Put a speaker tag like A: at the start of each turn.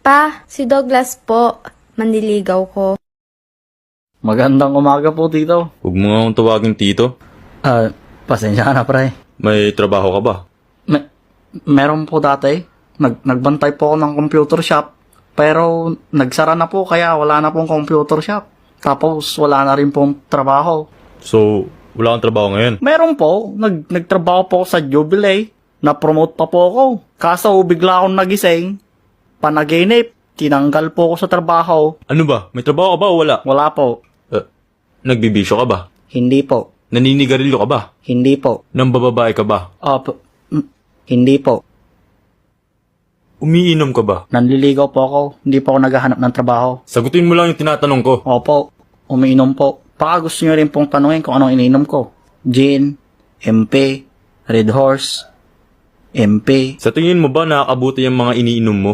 A: Pa, si Douglas po. Manliligaw ko.
B: Magandang umaga po, Tito.
C: Huwag mo nga akong tawagin tito.
B: Pasensya ka na, pre.
C: May trabaho ka ba?
B: Meron po dati. Nagbantay po ako ng computer shop. Pero nagsara na po kaya wala na pong computer shop. Tapos wala na rin pong trabaho.
C: So, wala kang trabaho ngayon?
B: Meron po. Nagtrabaho po ako sa Jubilee. Na-promote pa po ako. Kaso bigla akong nagising. Panaginip. Tinanggal po ako sa trabaho.
C: Ano ba? May trabaho ka ba o wala?
B: Wala po.
C: Nagbibisyo ka ba?
B: Hindi po.
C: Naninigarilyo ka ba?
B: Hindi po.
C: Nambababae ka ba?
B: Hindi po.
C: Umiinom ka ba?
B: Nanliligaw po ako. Hindi po ako naghahanap ng trabaho.
C: Sagutin mo lang yung tinatanong ko.
B: Opo. Umiinom po. Baka gusto nyo rin pong tanungin kung anong iniinom ko. Gin, MP, Red Horse, MP.
C: Sa tingin mo ba nakakabuti yung mga iniinom mo?